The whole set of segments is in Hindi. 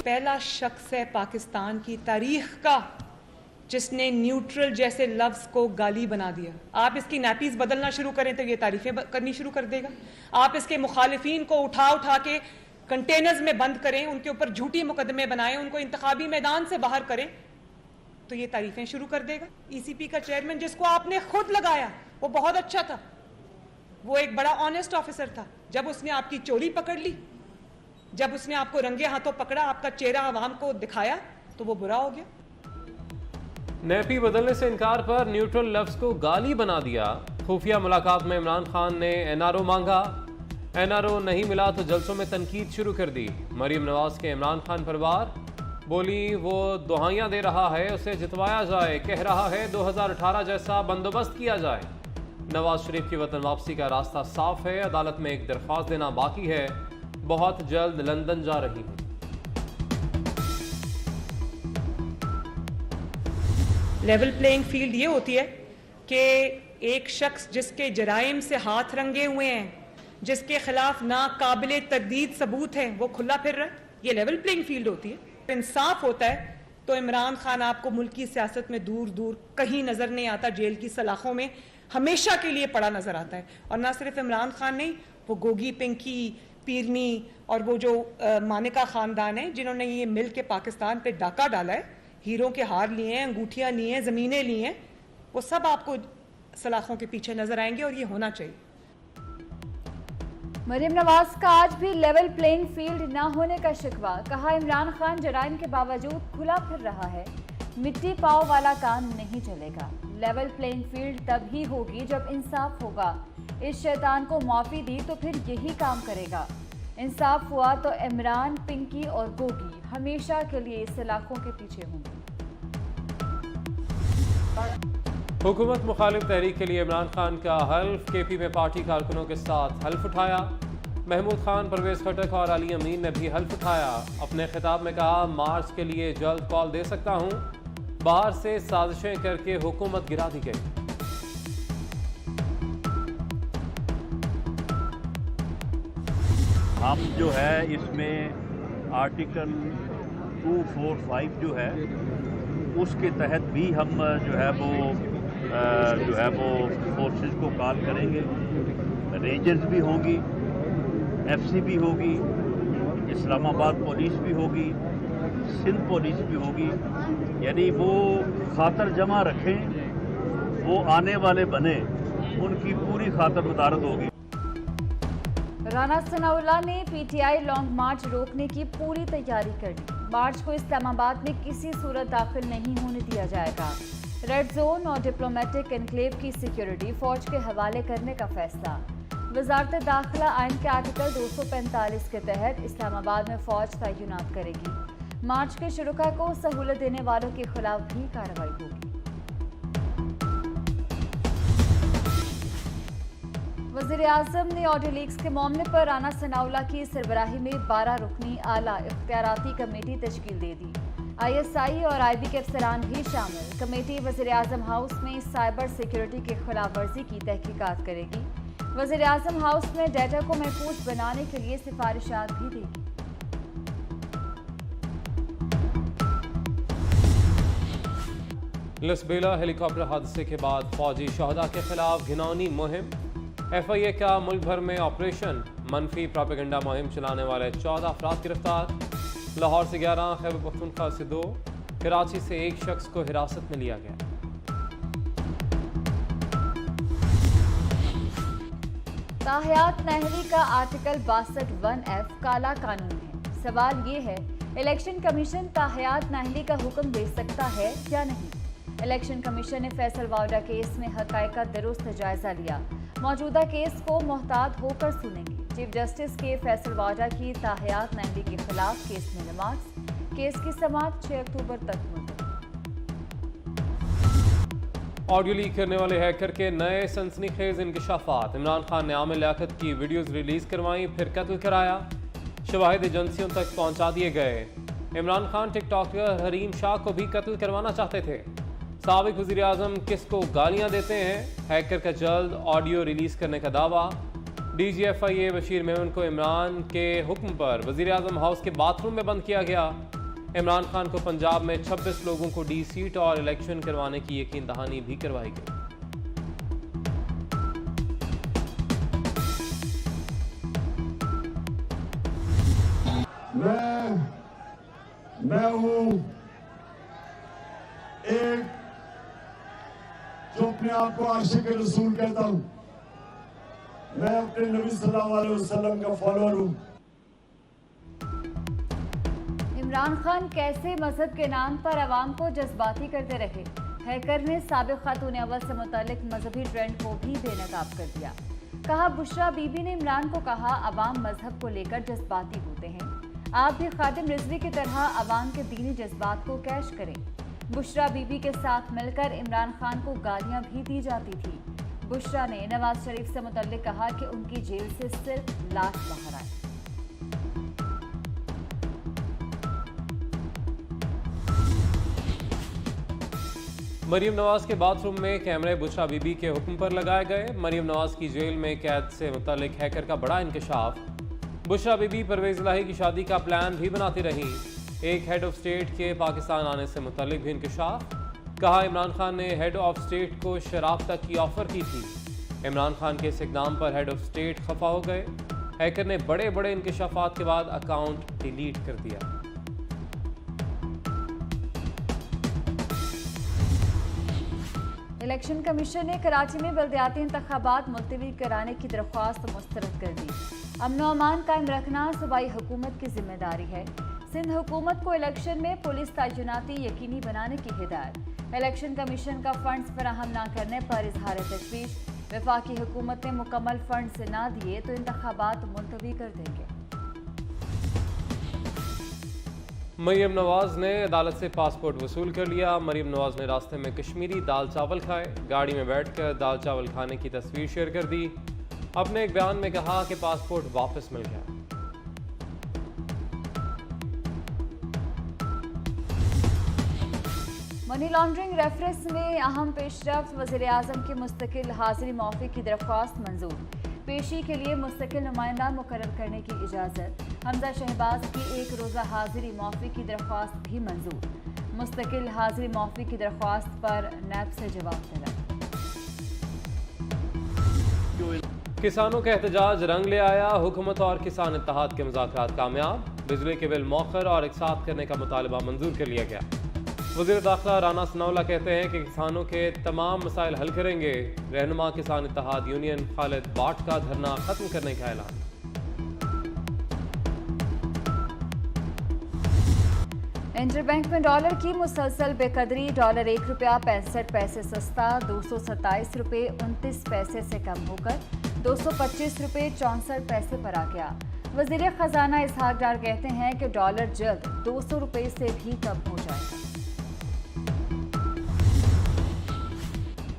पहला शख्स है पाकिस्तान की तारीख का जिसने न्यूट्रल जैसे लफ्ज को गाली बना दिया। आप इसकी नैपीज बदलना शुरू करें तो ये तारीफें करनी शुरू कर देगा। आप इसके मुखालिफिन को उठा उठा के कंटेनर्स में बंद करें, उनके ऊपर झूठी मुकदमे बनाएं, उनको इंतखाबी मैदान से बाहर करें तो ये तारीफें शुरू कर देगा। ईसीपी का चेयरमैन जिसको आपने खुद लगाया वो बहुत अच्छा था, वो एक बड़ा ऑनेस्ट ऑफिसर था। जब उसने आपकी चोरी पकड़ ली, जब उसने आपको रंगे हाथों पकड़ा, आपका चेहरा आवाम को दिखाया तो वो बुरा हो गया। नैपी बदलने से इनकार पर न्यूट्रल लफ्ज को गाली बना दिया। खुफिया मुलाकात में इमरान खान ने एनआरओ मांगा, एनआरओ नहीं मिला तो जलसों में तनकीद शुरू कर दी। मरीम नवाज के इमरान खान परिवार बोली वो दुहाइयां दे रहा है, उसे जितवाया जाए, कह रहा है 2018 जैसा बंदोबस्त किया जाए। नवाज शरीफ की वतन वापसी का रास्ता साफ है, अदालत में एक दरख्वास्त देना बाकी है, बहुत जल्द लंदन जा रही हूं। लेवल प्लेइंग फील्ड ये होती है कि एक शख्स जिसके जराइम से हाथ रंगे हुए हैं, जिसके खिलाफ नाकाबिले तरदीद सबूत है, वो खुला फिर रहा है, ये लेवल प्लेइंग फील्ड होती है। इंसाफ होता है तो इमरान खान आपको मुल्क की सियासत में दूर दूर कहीं नजर नहीं आता, जेल की सलाखों में हमेशा के लिए पड़ा नजर आता है। और ना सिर्फ इमरान खान नहीं, वो गोगी, पिंकी, पीरनी और वो जो मानिका खानदान है जिन्होंने ये मिल के पाकिस्तान पे डाका डाला है, हीरों के हार लिए हैं, अंगूठियां ली हैं, जमीनें ली हैं, वो सब आपको सलाखों के पीछे नजर आएंगे और ये होना चाहिए। मरीम नवाज का आज भी लेवल प्लेइंग फील्ड ना होने का शिकवा। कहा इमरान खान जराइम के बावजूद खुला फिर रहा है, मिट्टी पाव वाला काम नहीं चलेगा। लेवल प्लेइंग फील्ड तभी होगी जब इंसाफ होगा। इस शैतान को माफी दी तो फिर यही काम करेगा। इंसाफ हुआ तो इमरान, पिंकी और गोगी हमेशा के लिए सलाखों के पीछे होंगे। हुकूमत मुखालिफ तहरीक के लिए इमरान खान का हल्फ। केपी में पार्टी कारकुनों के साथ हल्फ उठाया। महमूद खान, परवेज खटक और अली अमीन ने भी हल्फ उठाया। अपने खिताब में कहा मार्च के लिए जल्द कॉल दे सकता हूं, बाहर से साजिशें करके हुकूमत गिरा दी गई। हम जो है इसमें आर्टिकल 245 जो है उसके तहत भी हम जो है वो फोर्सेस को कॉल करेंगे। रेंजर्स भी होंगी, एफसी भी होगी, इस्लामाबाद पुलिस भी होगी, सिंध पुलिस भी होगी। यानी वो खातर जमा रखें, वो आने वाले बने, उनकी पूरी खातर उतारत होगी। राना सनाउल्लाह ने पीटीआई लॉन्ग मार्च रोकने की पूरी तैयारी कर ली। मार्च को इस्लामाबाद में किसी सूरत दाखिल नहीं होने दिया जाएगा। रेड जोन और डिप्लोमेटिक एनक्लेव की सिक्योरिटी फौज के हवाले करने का फैसला। वजारत दाखिला आइन के आर्टिकल 245 के तहत इस्लामाबाद में फौज तैनात करेगी। मार्च के शुरुका को सहूलत देने वालों के खिलाफ भी कार्रवाई होगी। वज़ीर-ए-आज़म ने ऑडियो लीक्स के मामले पर राना सनाउल्लाह की सरबराही में 12 रुकनी आला इख्तियाराती कमेटी तश्कील दे दी। ISI और IB के अफसरान भी शामिल। कमेटी वज़ीर-ए-आज़म हाउस में साइबर सिक्योरिटी की खिलाफ वर्जी की तहकीकात करेगी। वज़ीर-ए-आज़म हाउस में डेटा को महफूज बनाने के लिए सिफारिशात भी देगी। लसबेला हेलीकॉप्टर हादसे के बाद फौजी शहदा के खिलाफ घिनौनी मुहिम। FIA का मुल्क भर में ऑपरेशन। मनफी प्रोपेगेंडा मुहिम चलाने वाले 14 अफराद गिरफ्तार। लाहौर से 11, खैबर पख्तूनख्वा से 2, कराची से एक शख्स को हिरासत में लिया गया। ताहयात नहरी का आर्टिकल 62(1)F काला कानून है। सवाल ये है, इलेक्शन कमीशन ताहयात नहरी का हुक्म दे सकता है या नहीं? इलेक्शन कमीशन ने फैसल वावडा केस में हक़ाइक़ का दुरुस्त जायजा लिया। मौजूदा केस को मोहतात होकर सुनेंगे। चीफ जस्टिस के फैसल वावडा की ताहयात नहरी के खिलाफ केस में नमाज। केस की समाअत 6 अक्टूबर तक मुलतवी। ऑडियो लीक करने वाले हैकर के नए सनसनीखेज इंकशाफात। इमरान खान ने आमिर लियाकत की वीडियोज रिलीज करवाई, फिर कत्ल कराया। शवाहिद एजेंसियों तक पहुंचा दिए गए। इमरान खान टिकटॉकर हरीम शाह को भी कत्ल करवाना चाहते थे। साबिक वज़ीर आज़म किसको गालियां देते हैं? हैकर का जल्द ऑडियो रिलीज करने का दावा। DG FIA बशीर मेमन को इमरान के हुक्म पर वज़ीर आज़म हाउस के बाथरूम में बंद किया गया। इमरान खान को पंजाब में 26 लोगों को डी सीट और इलेक्शन करवाने की यकीन दहानी भी करवाई गई। मैं हूं एक जो अपने आप को आशिक रसूल कहता हूं। मैं अपने नबी सल्लल्लाहु अलैहि वसल्लम का फॉलोअर हूं। इमरान खान कैसे मजहब के नाम पर अवाम को जज्बाती करते रहे। हैकर ने साबिक खातून अव्वल से मुतालिक मजहबी ट्रेंड को भी बेनकाब कर दिया। कहा बुशरा बीबी ने इमरान को कहा अवाम मजहब को लेकर जज्बाती होते हैं, आप भी खादिम रिजवी की तरह अवाम के दीनी जज्बात को कैश करें। बुशरा बीबी के साथ मिलकर इमरान खान को गालियां भी दी जाती थी। बुशरा ने नवाज शरीफ से मुतल्लिक कहा कि उनकी जेल से सिर्फ लाश बाहर आए। मरीम नवाज के बाथरूम में कैमरे बुशरा बीबी के हुक्म पर लगाए गए। मरीम नवाज की जेल में कैद से मुतल्लिक हैकर का बड़ा इंकशाफ। बुशरा बीबी परवेज इलाही की शादी का प्लान भी बनाती रही। एक हेड ऑफ स्टेट के पाकिस्तान आने से मुतल्लिक भी इंकशाफ। कहा इमरान खान ने हेड ऑफ स्टेट को शराब तक की ऑफर की थी। इमरान खान के इस इक़दाम पर हेड ऑफ स्टेट खफा हो गए। हैकर ने बड़े बड़े इंकशाफात के बाद अकाउंट डिलीट कर दिया। इलेक्शन कमीशन ने कराची में बल्दियाती इंतखाबात मुलतवी कराने की दरख्वास्त मुस्तरद कर दी। अमन व अमान कायम रखना सूबाई हुकूमत की जिम्मेदारी है। सिंध हुकूमत को इलेक्शन में पुलिस तैनाती यकीनी बनाने की हिदायत। इलेक्शन कमीशन का फंड्स फराहम न करने पर इजहार तशवीश। वफाकी हुकूमत ने मुकम्मल फंड्स न दिए तो इंतखाबात मुलतवी कर देंगे। मरीम नवाज ने अदालत से पासपोर्ट वसूल कर लिया। मरीम नवाज ने रास्ते में कश्मीरी दाल चावल खाए। गाड़ी में बैठकर दाल चावल खाने की तस्वीर शेयर कर दी। अपने एक बयान में कहा कि पासपोर्ट वापस मिल गया। मनी लॉन्ड्रिंग रेफरेंस में अहम पेशरफ्त। वज़ीर-ए-आज़म की मुस्तकिल हाजिरी मौफ़ी की दरख्वास्त मंजूर। पेशी के लिए मुस्तकिल नुमाइंदा मुकर्रर करने की इजाज़त। हमजा शहबाज की एक रोज़ा हाजिरी मौफ़ी की दरख्वास्त भी मंजूर। मुस्तकिल हाजिरी मौफ़ी की दरख्वास्त पर नैब से जवाब तलब। किसानों का एहतजाज रंग ले आया। हुकूमत और किसान इत्तेहाद के मुज़ाकरात कामयाब। बिजली के बिल मौखर और एकसाथ करने का मुतालबा मंजूर कर लिया गया। वज़ीर दाखिला राना सनाउल्लाह कहते हैं कि किसानों के तमाम मसाइल हल करेंगे। रहनुमा किसान इत्तेहाद यूनियन खालिद बाट का धरना खत्म करने का ऐलान। इंटरबैंक में डॉलर की मुसलसल बेकदरी। डॉलर ₹1.65 सस्ता 227 रुपये 29 पैसे से कम होकर 225 रुपये 64 पैसे पर आ गया। वज़ीर खजाना इसहाक डार कहते हैं कि डॉलर जल्द 200 रुपये से भी कम हो जाएगा।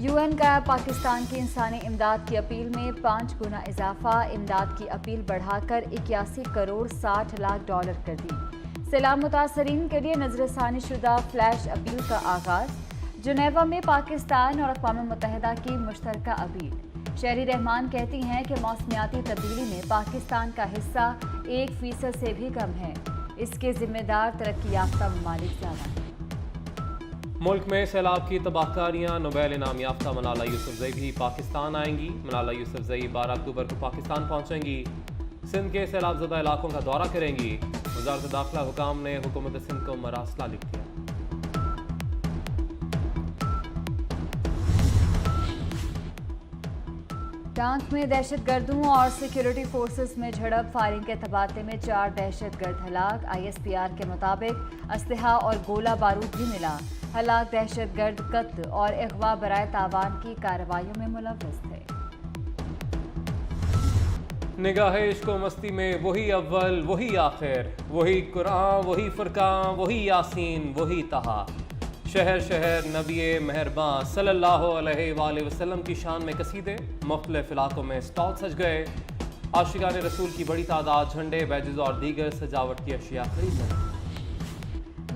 यूएन का पाकिस्तान की इंसानी इमदाद की अपील में 5 गुना इजाफा। इमदाद की अपील बढ़ाकर 81 करोड़ 60 लाख डॉलर कर दी। सैलाब मुतासरीन के लिए नजरसानी शुदा फ्लैश अपील का आगाज। जुनेवा में पाकिस्तान और अक़वाम मुत्तहिदा की मुश्तरका अपील। शहरी रहमान कहती हैं कि मौसमियाती तब्दीली में पाकिस्तान का हिस्सा 1% से भी कम है। इसके जिम्मेदार तरक्की याफ्ता ममालिक ज़्यादा हैं। मुल्क में सैलाब की तबाहकारियाँ। नोबेल इनाम याफ्ता मलाला यूसुफजई भी पाकिस्तान आएंगी। मलाला यूसुफजई 12 अक्टूबर को पाकिस्तान पहुँचेंगी। सिंध के सैलाबज़दा इलाकों का दौरा करेंगी। वज़ारत दाखिला हुकाम ने हुकूमत सिंध को मरासला लिख दिया। टांक में दहशतगर्दों और सिक्योरिटी फोर्सेस में झड़प। फायरिंग के तबादले में 4 दहशतगर्द हलाक। ISPR के मुताबिक असलहा और गोला बारूद भी मिला। हलाक दहशतगर्द कत्ल और अगवा बराए तावान की कार्रवाइयों में मुलव्वस थे। निगाह इश्क व मस्ती में वही अव्वल वही आखिर, वही कुरान वही फुरकान वही यासीन वही तहा। शहर शहर नबी मेहरबान सल्लल्लाहु अलैहि वसल्लम की शान में कसीदे। मुख्तलिफ इलाकों में स्टॉल सज गए। आशिकान रसूल की बड़ी तादाद झंडे, बैजेस और दीगर सजावट की अशिया खरीद।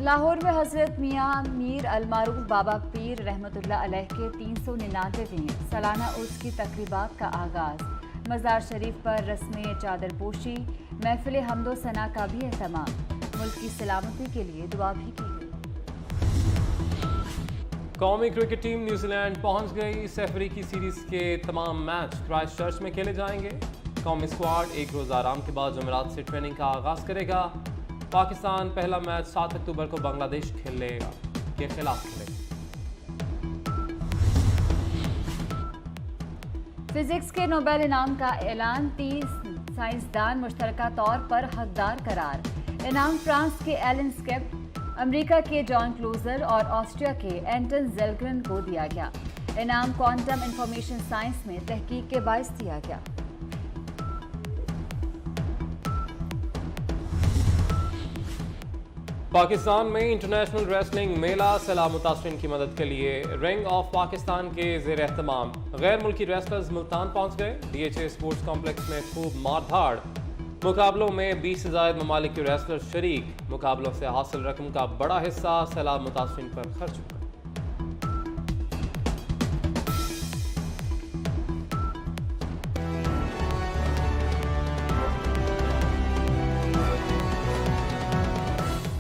लाहौर में हजरत मियाँ मीर अलमारूफ बाबा पीर रहमतुल्लाह अलैह के 399वें सालाना उर्स की तकरीबात का आगाज़। मज़ार शरीफ पर रस्म चादर पोशी, महफिल हमदो सना का भी एहतमाम। मुल्क की सलामती के लिए दुआ भी की गई। कौमी क्रिकेट टीम न्यूजीलैंड पहुंच गई। इस अफ्रीकी सीरीज के तमाम मैच क्राइस्टचर्च में खेले जाएंगे। कौमी स्क्वाड एक रोज़ आराम के बाद जुमेरात से ट्रेनिंग का आगाज करेगा। पाकिस्तान पहला मैच 7 अक्टूबर को बांग्लादेश के खिलाफ खेलेगा। फिजिक्स के नोबेल इनाम का ऐलान, 30 साइंसदान मुश्तरका तौर पर हकदार करार। इनाम फ्रांस के एलन स्केप, अमेरिका के जॉन क्लोजर और ऑस्ट्रिया के एंटन जेलग्रेन को दिया गया। इनाम क्वांटम इंफॉर्मेशन साइंस में तहकीक के बायस दिया गया। पाकिस्तान में इंटरनेशनल रेसलिंग मेला सैलाब मुतासरीन की मदद के लिए रिंग ऑफ पाकिस्तान के ज़ेर एहतमाम गैर मुल्की रेसलर्स मुल्तान पहुंच गए। DHA स्पोर्ट्स कॉम्प्लेक्स में खूब मारधाड़। मुकाबलों में 20 से ज़ायद ममालिक के रेसलर शरीक। मुकाबलों से हासिल रकम का बड़ा हिस्सा सैलाब मुतासरीन पर खर्च हुआ।